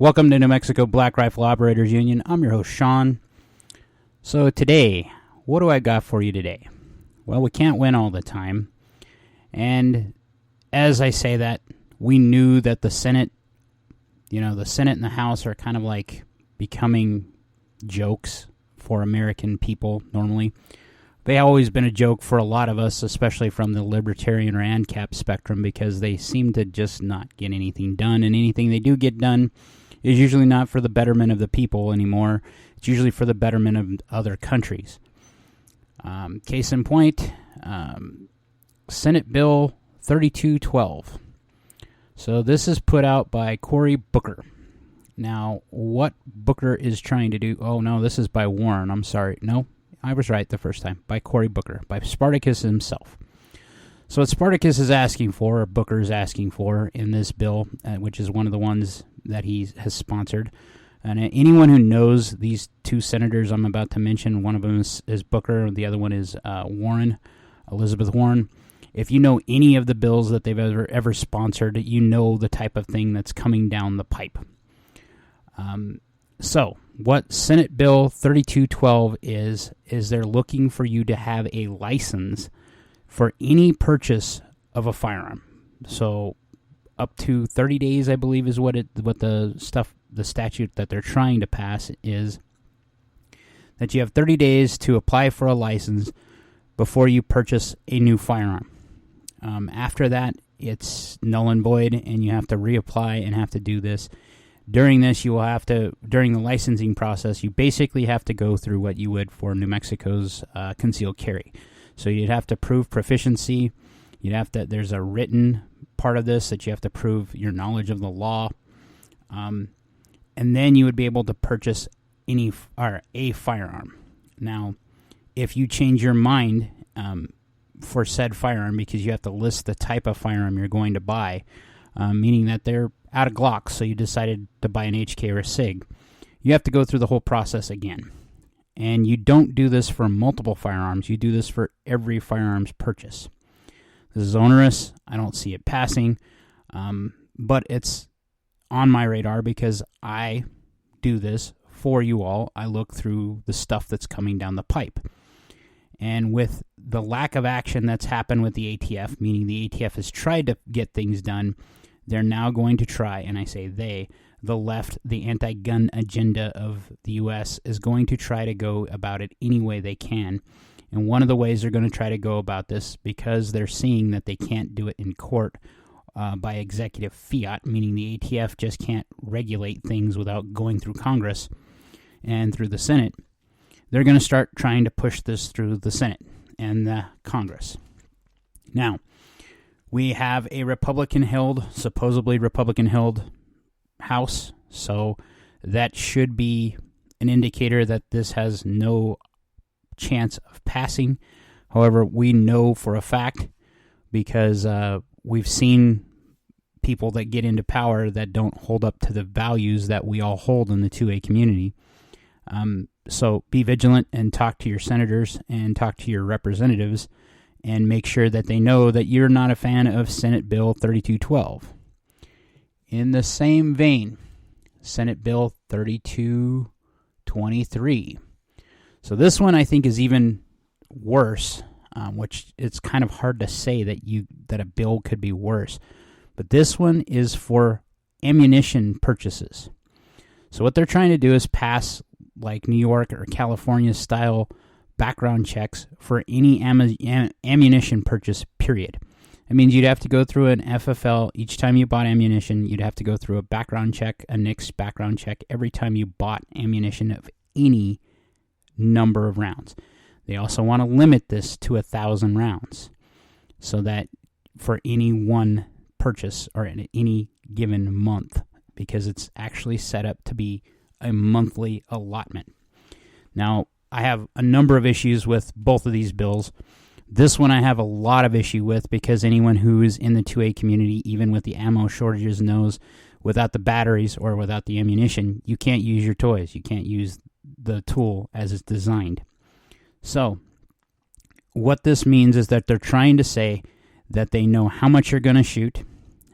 Welcome to New Mexico Black Rifle Operators Union. I'm your host, Sean. So today, what do I got for you today? Well, we can't win all the time. And as I say that, we knew that the Senate and the House are kind of like becoming jokes for American people normally. They've always been a joke for a lot of us, especially from the libertarian or ANCAP spectrum, because they seem to just not get anything done, and anything they do get done is usually not for the betterment of the people anymore. It's usually for the betterment of other countries. Case in point, Senate Bill 3212. So this is put out by Cory Booker. Now, what Booker is trying to do... Oh, no, this is by Warren. I'm sorry. No, I was right the first time. By Cory Booker. By Spartacus himself. So what Spartacus is asking for, or Booker is asking for in this bill, which is one of the ones that he has sponsored. And anyone who knows these two senators I'm about to mention, one of them is Booker, the other one is Warren, Elizabeth Warren. If you know any of the bills that they've ever sponsored, you know the type of thing that's coming down the pipe. So what Senate Bill 3212 is they're looking for you to have a license for any purchase of a firearm. So up to 30 days, I believe, is what the statute that they're trying to pass is, that you have 30 days to apply for a license before you purchase a new firearm. After that, it's null and void, and you have to reapply and have to do this. During this, during the licensing process, you basically have to go through what you would for New Mexico's concealed carry. So you'd have to prove proficiency. There's a written part of this that you have to prove your knowledge of the law. And then you would be able to purchase a firearm. Now, if you change your mind for said firearm, because you have to list the type of firearm you're going to buy, meaning that they're out of Glocks, so you decided to buy an HK or a SIG, you have to go through the whole process again. And you don't do this for multiple firearms. You do this for every firearms purchase. This is onerous. I don't see it passing, but it's on my radar because I do this for you all. I look through the stuff that's coming down the pipe. And with the lack of action that's happened with the ATF, meaning the ATF has tried to get things done, they're now going to try, and I say they, the left, the anti-gun agenda of the U.S. is going to try to go about it any way they can. And one of the ways they're going to try to go about this, because they're seeing that they can't do it in court by executive fiat, meaning the ATF just can't regulate things without going through Congress and through the Senate, they're going to start trying to push this through the Senate and the Congress. Now, we have a supposedly Republican-held House, so that should be an indicator that this has no chance of passing. However, we know for a fact, because we've seen people that get into power that don't hold up to the values that we all hold in the 2A community. So be vigilant and talk to your senators and talk to your representatives and make sure that they know that you're not a fan of Senate Bill 3212. In the same vein, Senate Bill 3223. So this one I think is even worse, which it's kind of hard to say that a bill could be worse. But this one is for ammunition purchases. So what they're trying to do is pass like New York or California style background checks for any ammunition purchase, period. That means you'd have to go through an FFL each time you bought ammunition. You'd have to go through a background check, a NICS background check every time you bought ammunition of any number of rounds. They also want to limit this to 1,000 rounds so that for any one purchase or in any given month, because it's actually set up to be a monthly allotment. Now, I have a number of issues with both of these bills. This one I have a lot of issue with because anyone who is in the 2A community, even with the ammo shortages, knows without the batteries or without the ammunition, you can't use your toys. You can't use the tool as it's designed. So, what this means is that they're trying to say that they know how much you're going to shoot,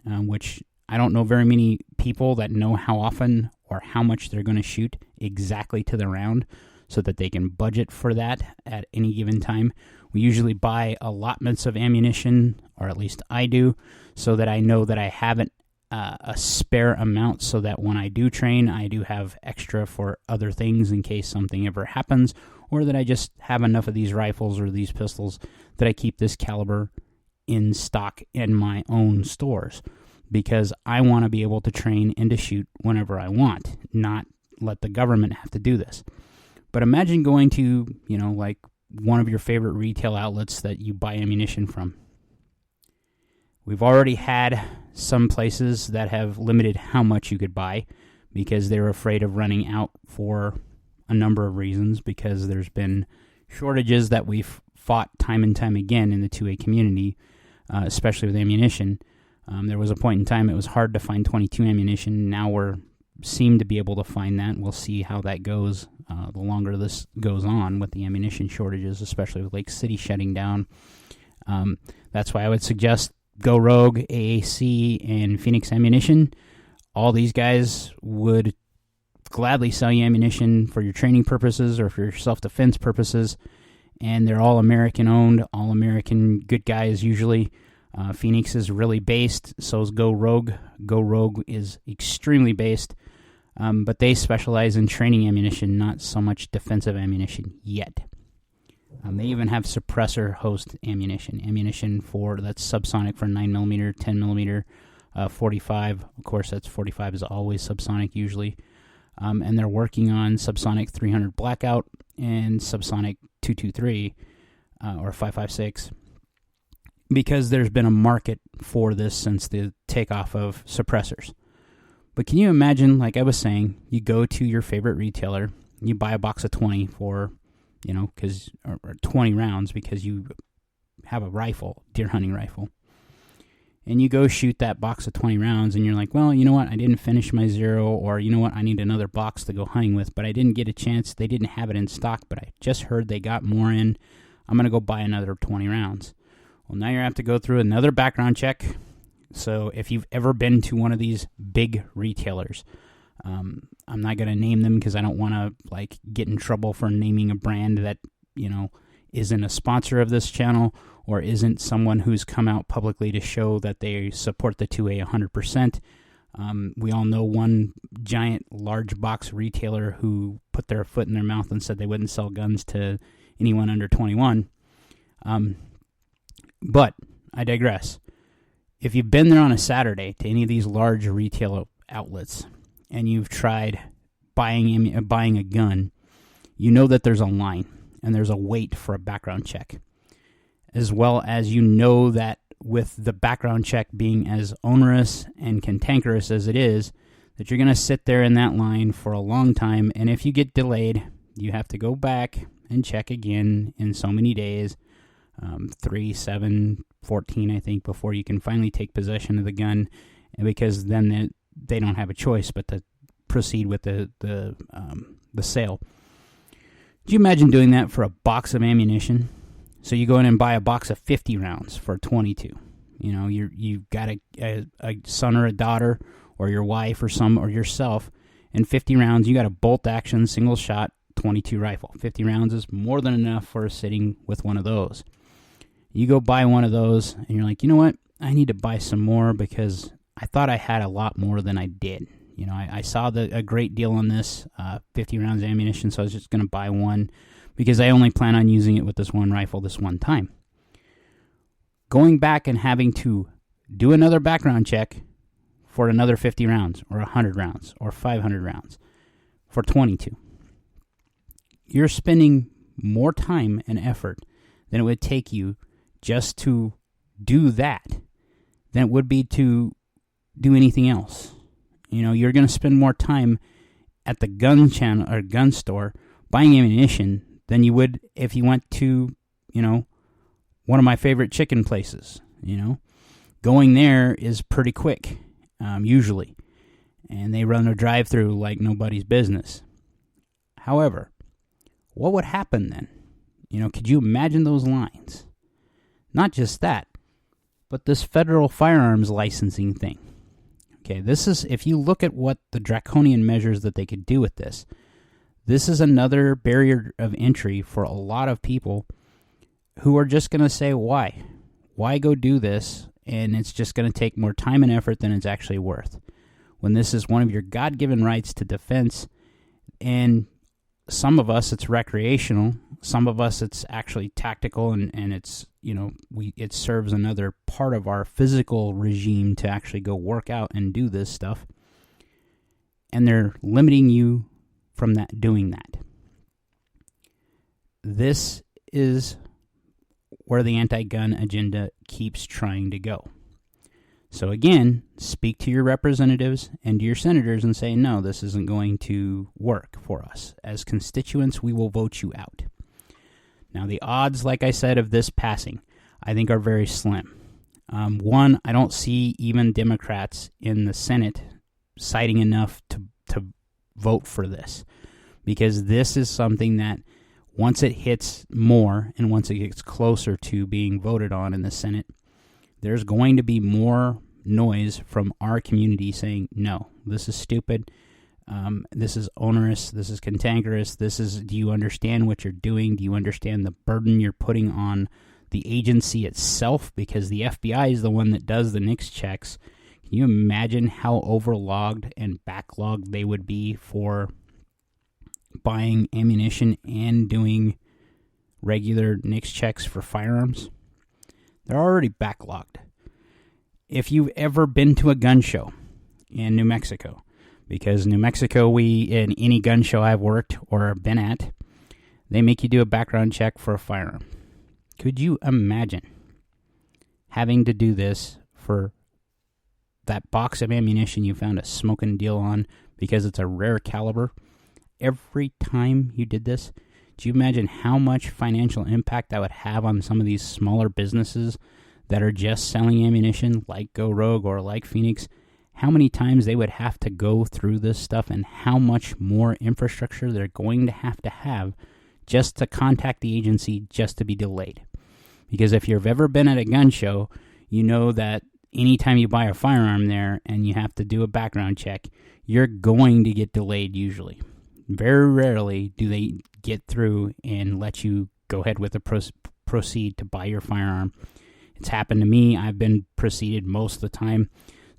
which I don't know very many people that know how often or how much they're going to shoot exactly to the round so that they can budget for that at any given time. We usually buy allotments of ammunition, or at least I do, so that I know that I haven't a spare amount, so that when I do train, I do have extra for other things in case something ever happens, or that I just have enough of these rifles or these pistols that I keep this caliber in stock in my own stores, because I want to be able to train and to shoot whenever I want, not let the government have to do this. But imagine going to, like one of your favorite retail outlets that you buy ammunition from. We've already had some places that have limited how much you could buy because they're afraid of running out for a number of reasons, because there's been shortages that we've fought time and time again in the 2A community, especially with ammunition. There was a point in time it was hard to find .22 ammunition. Now we're seem to be able to find that. We'll see how that goes the longer this goes on with the ammunition shortages, especially with Lake City shutting down. That's why I would suggest Go Rogue, AAC, and Phoenix Ammunition. All these guys would gladly sell you ammunition for your training purposes or for your self-defense purposes, and they're all American-owned, all American good guys usually. Phoenix is really based, so is Go Rogue. Go Rogue is extremely based, but they specialize in training ammunition, not so much defensive ammunition yet. They even have suppressor host ammunition that's subsonic for 9mm, 10mm, 45. Of course, that's 45 is always subsonic usually. And they're working on subsonic 300 blackout and subsonic 223 or 556 because there's been a market for this since the takeoff of suppressors. But can you imagine, like I was saying, you go to your favorite retailer, you buy a box of 20 for, or 20 rounds because you have a rifle, deer hunting rifle. And you go shoot that box of 20 rounds, and you're like, well, you know what, I didn't finish my 0, or you know what, I need another box to go hunting with, but I didn't get a chance. They didn't have it in stock, but I just heard they got more in. I'm going to go buy another 20 rounds. Well, now you have to go through another background check. So if you've ever been to one of these big retailers, I'm not going to name them because I don't want to get in trouble for naming a brand that, isn't a sponsor of this channel or isn't someone who's come out publicly to show that they support the 2A 100%. We all know one giant large box retailer who put their foot in their mouth and said they wouldn't sell guns to anyone under 21. But I digress. If you've been there on a Saturday to any of these large retail outlets and you've tried buying a gun, you know that there's a line and there's a wait for a background check. As well as you know that with the background check being as onerous and cantankerous as it is, that you're going to sit there in that line for a long time, and if you get delayed, you have to go back and check again in so many days, 3, 7, 14, I think, before you can finally take possession of the gun, because then they don't have a choice but to proceed with the sale. Do you imagine doing that for a box of ammunition? So you go in and buy a box of 50 rounds for 22. You've got a son or a daughter or your wife or yourself, and 50 rounds, you got a bolt action single shot 22 rifle. 50 rounds is more than enough for sitting with one of those. You go buy one of those and you're like, you know what? I need to buy some more because I thought I had a lot more than I did. I saw a great deal on this 50 rounds of ammunition, so I was just going to buy one because I only plan on using it with this one rifle this one time. Going back and having to do another background check for another 50 rounds or 100 rounds or 500 rounds for 22. You're spending more time and effort than it would take you just to do that than it would be to do anything else. You're going to spend more time at the gun channel or gun store buying ammunition than you would if you went to, one of my favorite chicken places. Going there is pretty quick, usually, and they run a drive-through like nobody's business. However, what would happen then? Could you imagine those lines? Not just that, but this federal firearms licensing thing. Okay, this is, if you look at what the draconian measures that they could do with this is another barrier of entry for a lot of people who are just going to say, why? Why go do this? And it's just going to take more time and effort than it's actually worth. When this is one of your God-given rights to defense, and some of us it's recreational, some of us it's actually tactical, and it's, it serves another part of our physical regime to actually go work out and do this stuff. And they're limiting you from doing that. This is where the anti-gun agenda keeps trying to go. So again, speak to your representatives and to your senators and say, no, this isn't going to work for us. As constituents, we will vote you out. Now, the odds, like I said, of this passing, I think are very slim. One, I don't see even Democrats in the Senate citing enough to vote for this, because this is something that once it hits more and once it gets closer to being voted on in the Senate, there's going to be more noise from our community saying, no, this is stupid, this is onerous, this is cantankerous, do you understand what you're doing? Do you understand the burden you're putting on the agency itself? Because the FBI is the one that does the NICS checks. Can you imagine how overlogged and backlogged they would be for buying ammunition and doing regular NICS checks for firearms? They're already backlogged. If you've ever been to a gun show in New Mexico, because New Mexico, in any gun show I've worked or been at, they make you do a background check for a firearm. Could you imagine having to do this for that box of ammunition you found a smoking deal on because it's a rare caliber? Every time you did this, do you imagine how much financial impact that would have on some of these smaller businesses that are just selling ammunition, like Go Rogue or like Phoenix? How many times they would have to go through this stuff, and how much more infrastructure they're going to have just to contact the agency just to be delayed. Because if you've ever been at a gun show, you know that anytime you buy a firearm there and you have to do a background check, you're going to get delayed usually. Very rarely do they get through and let you go ahead with the proceed to buy your firearm. It's happened to me. I've been proceeded most of the time.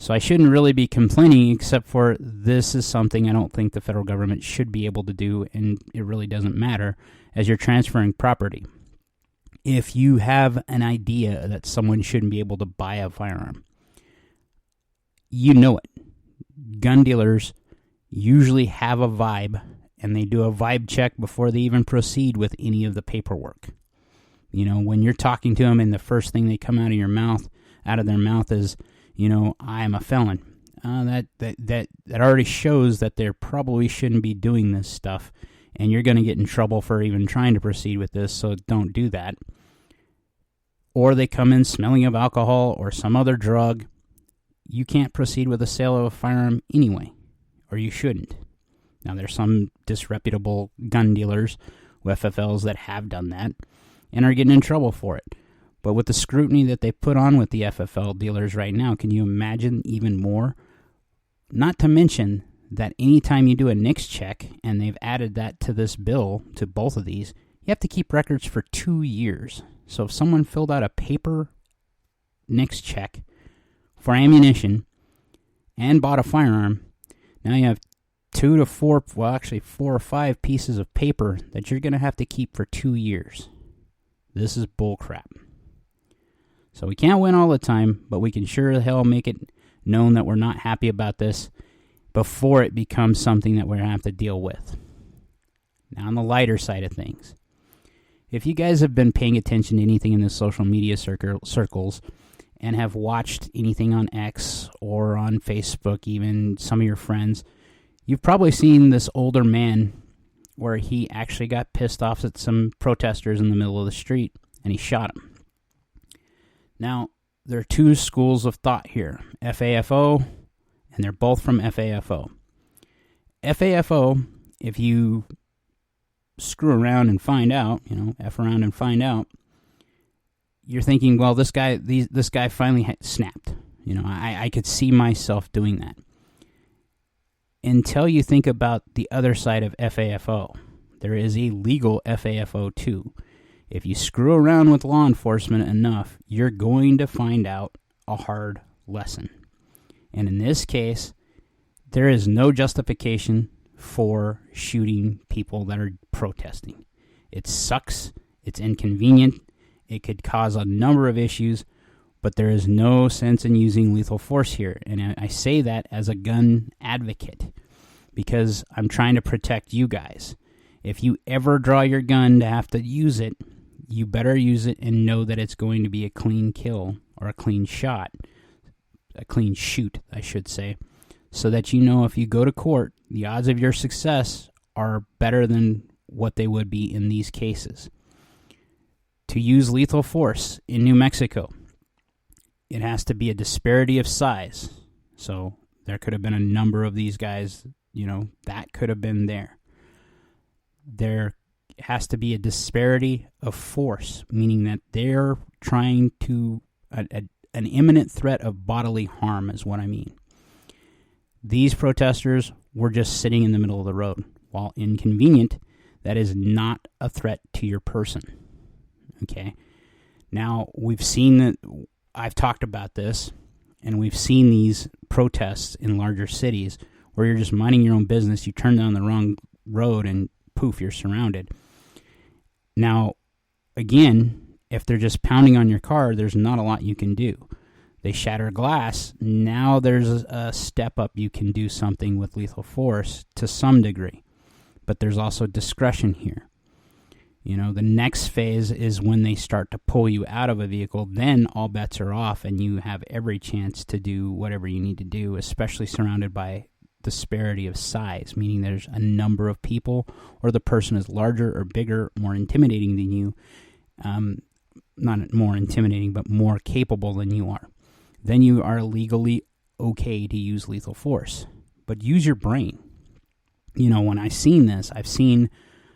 So I shouldn't really be complaining, except for this is something I don't think the federal government should be able to do, and it really doesn't matter as you're transferring property. If you have an idea that someone shouldn't be able to buy a firearm, you know it. Gun dealers usually have a vibe, and they do a vibe check before they even proceed with any of the paperwork. You know, when you're talking to them and the first thing they come out of their mouth is, I'm a felon. That already shows that they probably shouldn't be doing this stuff, and you're going to get in trouble for even trying to proceed with this, so don't do that. Or they come in smelling of alcohol or some other drug. You can't proceed with the sale of a firearm anyway, or you shouldn't. Now, there's some disreputable gun dealers, FFLs, that have done that and are getting in trouble for it. But with the scrutiny that they put on with the FFL dealers right now, can you imagine even more? Not to mention that anytime you do a NICS check, and they've added that to this bill, to both of these, you have to keep records for 2 years. So if someone filled out a paper NICS check for ammunition and bought a firearm, now you have 2 to 4, 4 or 5 pieces of paper that you're going to have to keep for 2 years. This is bullcrap. So we can't win all the time, but we can sure as hell make it known that we're not happy about this before it becomes something that we're going to have to deal with. Now, on the lighter side of things, if you guys have been paying attention to anything in the social media circles and have watched anything on X or on Facebook, even some of your friends, you've probably seen this older man where he actually got pissed off at some protesters in the middle of the street, and he shot them. Now, there are two schools of thought here, FAFO, and they're both from FAFO. FAFO, if you screw around and find out, F around and find out, you're thinking, well, this guy finally snapped. I could see myself doing that. Until you think about the other side of FAFO. There is a legal FAFO too. If you screw around with law enforcement enough, you're going to find out a hard lesson. And in this case, there is no justification for shooting people that are protesting. It sucks. It's inconvenient. It could cause a number of issues, but there is no sense in using lethal force here. And I say that as a gun advocate because I'm trying to protect you guys. If you ever draw your gun to have to use it, you better use it and know that it's going to be a clean kill or a clean shot, a clean shoot, I should say, so that you know if you go to court, the odds of your success are better than what they would be in these cases. To use lethal force in New Mexico, it has to be a disparity of size. So there could have been a number of these guys, that could have been there. There has to be a disparity of force, meaning that they're trying to, an imminent threat of bodily harm is what I mean. These protesters were just sitting in the middle of the road. While inconvenient, that is not a threat to your person. Okay? Now, we've seen that, I've talked about this, and we've seen these protests in larger cities where you're just minding your own business, you turn down the wrong road, and poof, you're surrounded. Now, again, if they're just pounding on your car, there's not a lot you can do. They shatter glass. Now there's a step up. You can do something with lethal force to some degree. But there's also discretion here. The next phase is when they start to pull you out of a vehicle. Then all bets are off and you have every chance to do whatever you need to do, especially surrounded by disparity of size, meaning there's a number of people or the person is larger or bigger, more intimidating than you. Not more intimidating, but more capable than you are. Then you are legally okay to use lethal force. But use your brain. When I've seen this, I've seen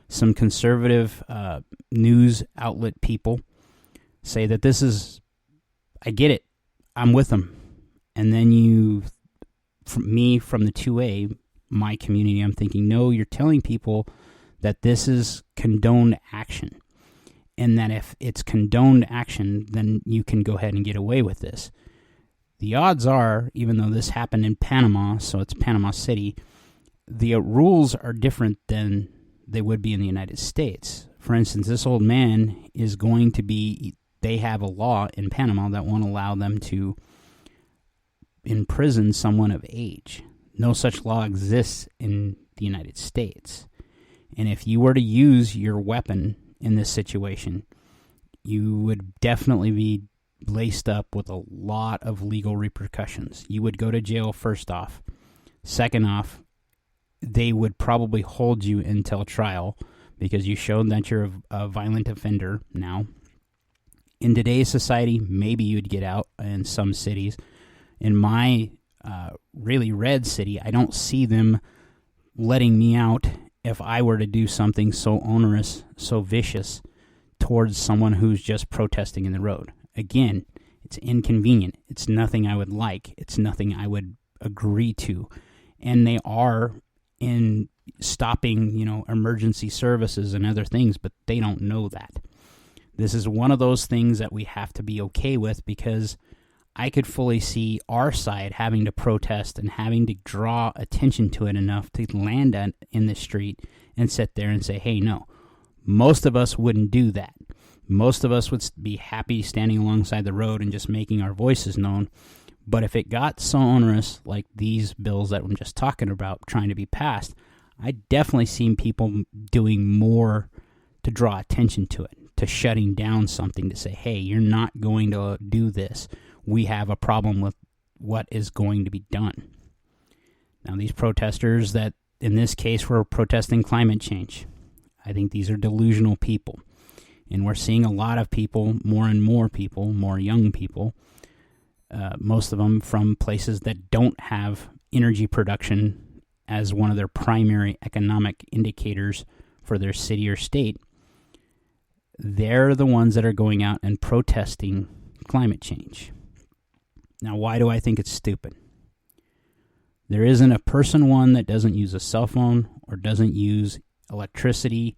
some conservative news outlet people say that this is, I get it, I'm with them. And then from the 2A, my community, I'm thinking, no, you're telling people that this is condoned action. And that if it's condoned action, then you can go ahead and get away with this. The odds are, even though this happened in Panama, so it's Panama City, the rules are different than they would be in the United States. For instance, this old man is going to be, they have a law in Panama that won't allow them to imprison someone of age. No such law exists in the United States. And if you were to use your weapon in this situation, you would definitely be laced up with a lot of legal repercussions. You would go to jail, first off. Second off, they would probably hold you until trial because you showed that you're a violent offender now. In today's society, maybe you'd get out in some cities. In my really red city, I don't see them letting me out if I were to do something so onerous, so vicious towards someone who's just protesting in the road. Again, it's inconvenient. It's nothing I would like. It's nothing I would agree to. And they are in stopping, emergency services and other things, but they don't know that. This is one of those things that we have to be okay with because I could fully see our side having to protest and having to draw attention to it enough to land in the street and sit there and say, hey, no. Most of us wouldn't do that. Most of us would be happy standing alongside the road and just making our voices known. But if it got so onerous, like these bills that I'm just talking about trying to be passed, I definitely seen people doing more to draw attention to it, to shutting down something, to say, hey, you're not going to do this. We have a problem with what is going to be done. Now, these protesters that, in this case, were protesting climate change, I think these are delusional people. And we're seeing a lot of people, more and more people, more young people, most of them from places that don't have energy production as one of their primary economic indicators for their city or state. They're the ones that are going out and protesting climate change. Now, why do I think it's stupid? There isn't a person, one, that doesn't use a cell phone or doesn't use electricity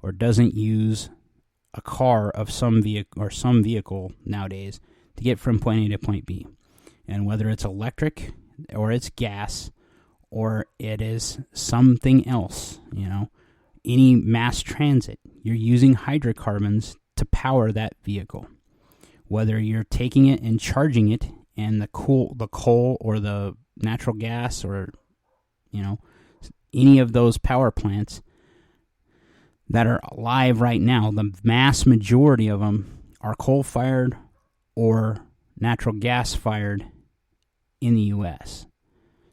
or doesn't use a car of some vehicle nowadays to get from point A to point B. And whether it's electric or it's gas or it is something else, any mass transit, you're using hydrocarbons to power that vehicle. Whether you're taking it and charging it and the coal or the natural gas or, any of those power plants that are alive right now, the mass majority of them are coal-fired or natural gas-fired in the U.S.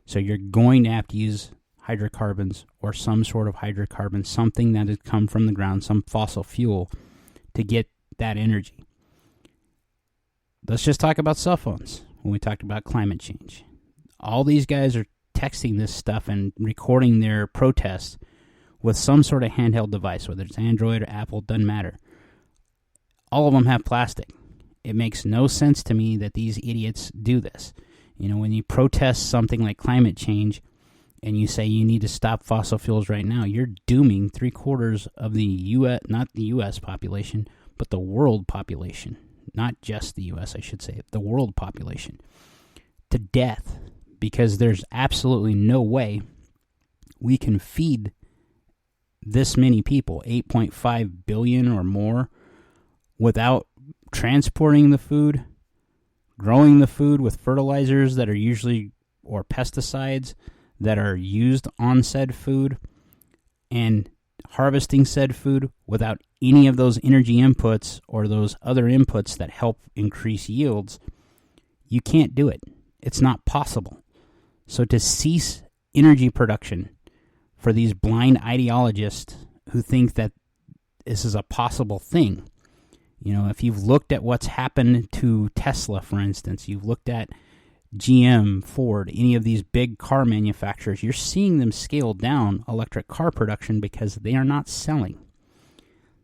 So you're going to have to use hydrocarbons or some sort of hydrocarbon, something that has come from the ground, some fossil fuel, to get that energy. Let's just talk about cell phones when we talked about climate change. All these guys are texting this stuff and recording their protests with some sort of handheld device, whether it's Android or Apple, doesn't matter. All of them have plastic. It makes no sense to me that these idiots do this. When you protest something like climate change and you say you need to stop fossil fuels right now, you're dooming 3/4 of the U.S., not the U.S. population, but the world population. Not just the U.S., I should say, the world population, to death, because there's absolutely no way we can feed this many people, 8.5 billion or more, without transporting the food, growing the food with fertilizers that are usually, or pesticides that are used on said food, and harvesting said food without any of those energy inputs or those other inputs that help increase yields. You can't do it. It's not possible. So to cease energy production for these blind ideologists who think that this is a possible thing, if you've looked at what's happened to Tesla, for instance, you've looked at GM, Ford, any of these big car manufacturers, you're seeing them scale down electric car production because they are not selling.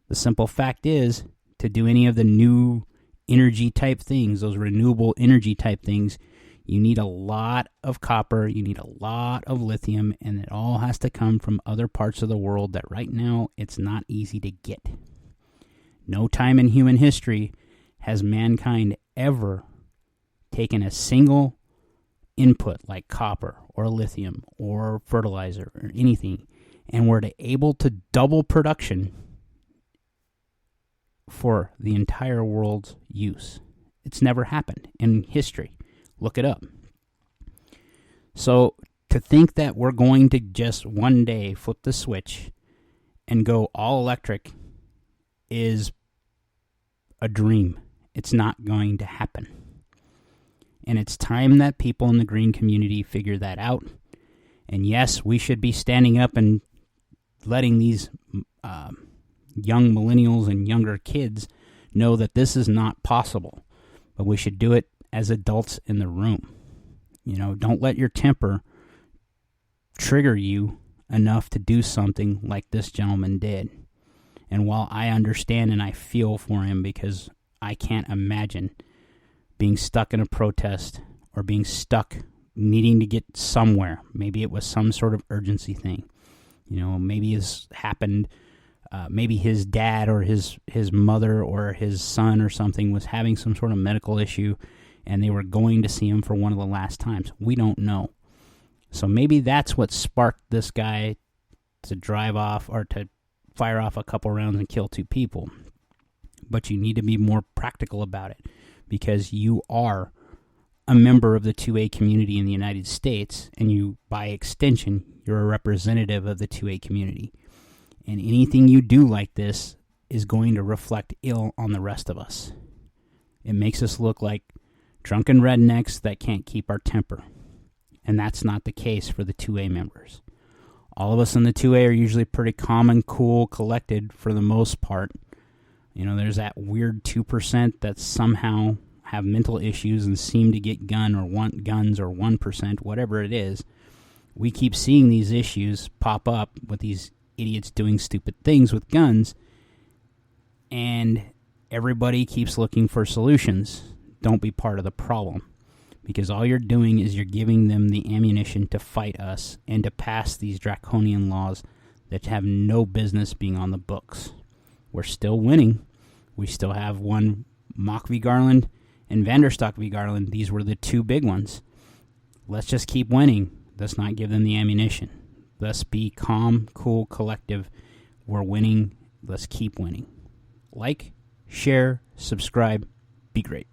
The simple fact is, to do any of the new energy type things, those renewable energy type things, you need a lot of copper, you need a lot of lithium, and it all has to come from other parts of the world that right now it's not easy to get. No time in human history has mankind ever taken a single input like copper or lithium or fertilizer or anything and were able to double production for the entire world's use. It's never happened in history. Look it up. So to think that we're going to just one day flip the switch and go all electric is a dream. It's not going to happen. And it's time that people in the green community figure that out. And yes, we should be standing up and letting these young millennials and younger kids know that this is not possible. But we should do it as adults in the room. Don't let your temper trigger you enough to do something like this gentleman did. And while I understand and I feel for him, because I can't imagine being stuck in a protest or being stuck needing to get somewhere. Maybe it was some sort of urgency thing. Maybe it's happened. Maybe his dad or his mother or his son or something was having some sort of medical issue and they were going to see him for one of the last times. We don't know. So maybe that's what sparked this guy to drive off or to fire off a couple rounds and kill 2 people. But you need to be more practical about it, because you are a member of the 2A community in the United States, and you, by extension, you're a representative of the 2A community. And anything you do like this is going to reflect ill on the rest of us. It makes us look like drunken rednecks that can't keep our temper. And that's not the case for the 2A members. All of us in the 2A are usually pretty calm and cool, collected for the most part. There's that weird 2% that somehow have mental issues and seem to get gun or want guns, or 1%, whatever it is. We keep seeing these issues pop up with these idiots doing stupid things with guns, and everybody keeps looking for solutions. Don't be part of the problem, because all you're doing is you're giving them the ammunition to fight us and to pass these draconian laws that have no business being on the books. We're still winning. We still have one Mock v. Garland and Vanderstock v. Garland. These were the two big ones. Let's just keep winning. Let's not give them the ammunition. Let's be calm, cool, collective. We're winning. Let's keep winning. Like, share, subscribe. Be great.